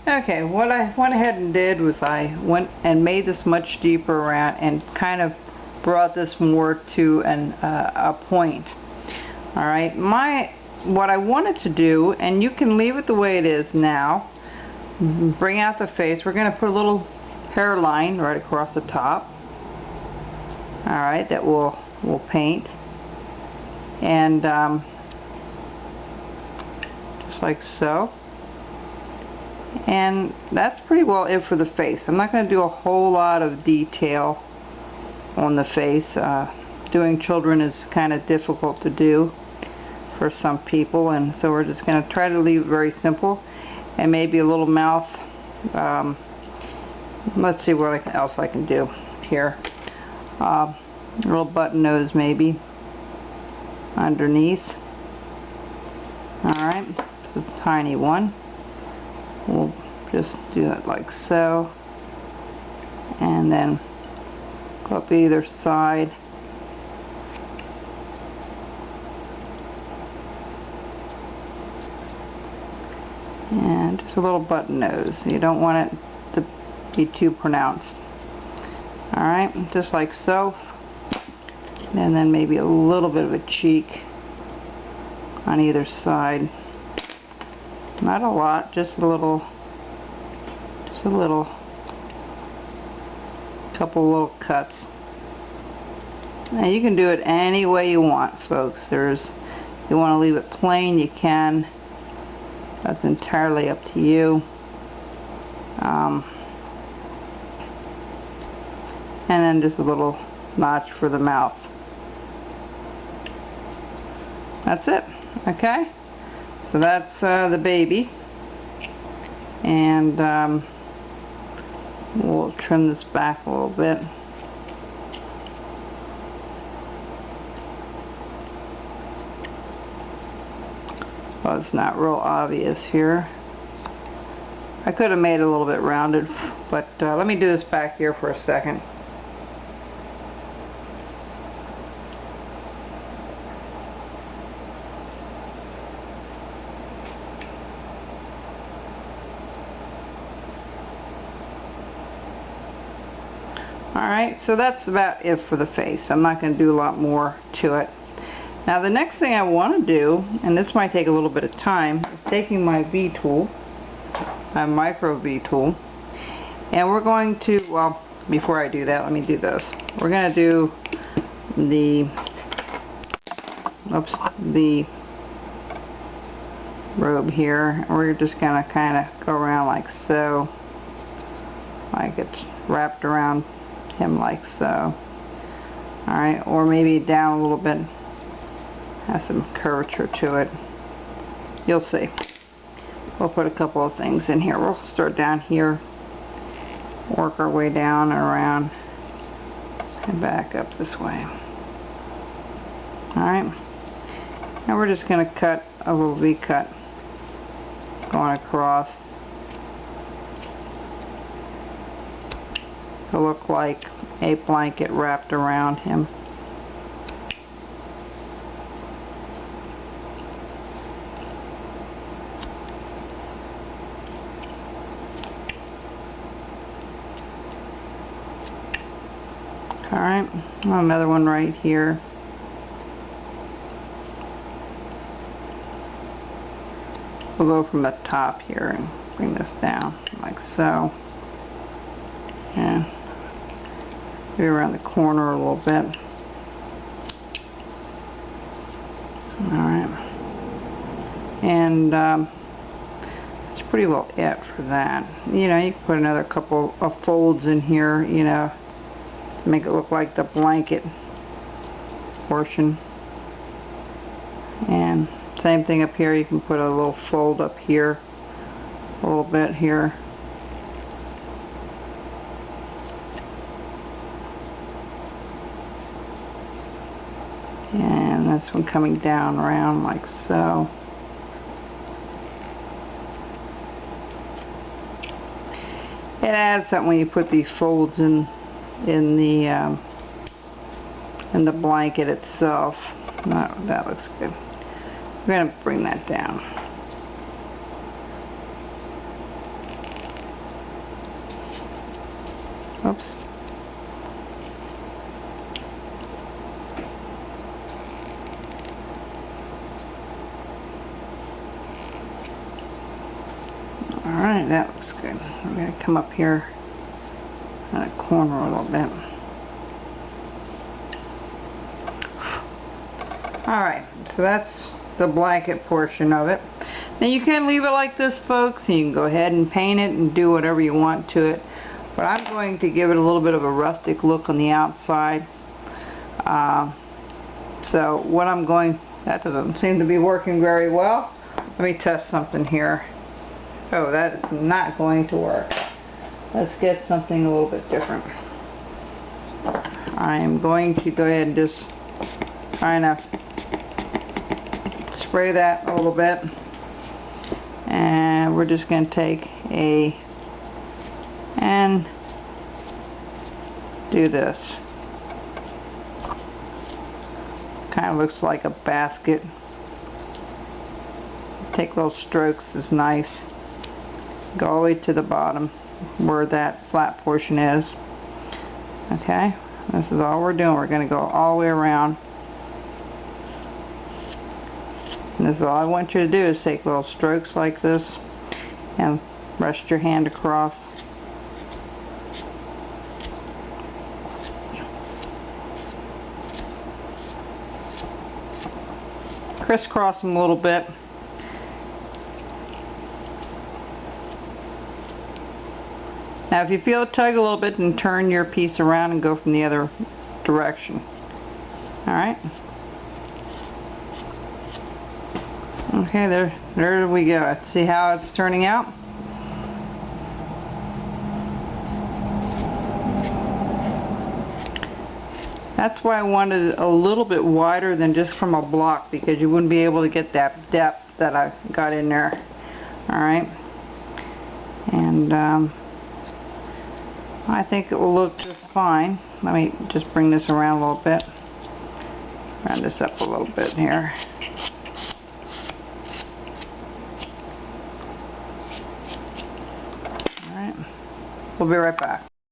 Okay, what I went ahead and did was I went and made this much deeper around and kind of brought this more to a point. Alright, what I wanted to do, and you can leave it the way it is now, bring out the face. We're going to put a little hairline right across the top. Alright, that we'll paint. And just like so. And that's pretty well it for the face. I'm not going to do a whole lot of detail on the face. Doing children is kind of difficult to do for some people, and so we're just going to try to leave it very simple, and maybe a little mouth. Let's see what else I can do here. A little button nose maybe underneath. Alright, it's a tiny one. We'll just do it like so, and then go up either side. And just a little button nose. You don't want it to be too pronounced. Alright, just like so. And then maybe a little bit of a cheek on either side. Not a lot, just a little, couple little cuts. Now you can do it any way you want, folks. You want to leave it plain, you can. That's entirely up to you. And then just a little notch for the mouth. That's it. Okay? So that's the baby. And we'll trim this back a little bit. Well, it's not real obvious here. I could have made it a little bit rounded, but let me do this back here for a second. Alright, so that's about it for the face. I'm not going to do a lot more to it. Now the next thing I want to do, and this might take a little bit of time, is taking my V tool, my micro V tool, and we're going to, well, before I do that, let me do this. We're going to do the robe here, and we're just going to kind of go around like so, like it's wrapped around him like so. Alright, or maybe down a little bit, have some curvature to it. You'll see. We'll put a couple of things in here. We'll start down here, work our way down and around, and back up this way. Alright, now we're just going to cut a little V-cut going across to look like a blanket wrapped around him. Alright, another one right here. We'll go from the top here and bring this down like so. And go around the corner a little bit. Alright. And that's pretty well it for that. You know, you can put another couple of folds in here, you know, to make it look like the blanket portion. And same thing up here, you can put a little fold up here, a little bit here. And this one coming down around like so. It adds something when you put these folds in the blanket itself. That looks good. We're going to bring that down. Oops. Alright, that looks good. I'm going to come up here in a corner a little bit. Alright, so that's the blanket portion of it. Now you can leave it like this, folks. You can go ahead and paint it and do whatever you want to it. But I'm going to give it a little bit of a rustic look on the outside. So what I'm going, that doesn't seem to be working very well. Let me test something here. Oh, that is not going to work. Let's get something a little bit different. I am going to go ahead and just kind of spray that a little bit. And we're just going to take and do this. Kind of looks like a basket. Take little strokes is nice. Go all the way to the bottom where that flat portion is. Okay, this is all we're doing. We're going to go all the way around. And this is all I want you to do is take little strokes like this and rest your hand across. Crisscross them a little bit. Now if you feel it tug a little bit, then turn your piece around and go from the other direction. Alright? Okay, there we go. See how it's turning out? That's why I wanted it a little bit wider than just from a block, because you wouldn't be able to get that depth that I got in there. Alright? And I think it will look just fine. Let me just bring this around a little bit. Round this up a little bit here. Alright. We'll be right back.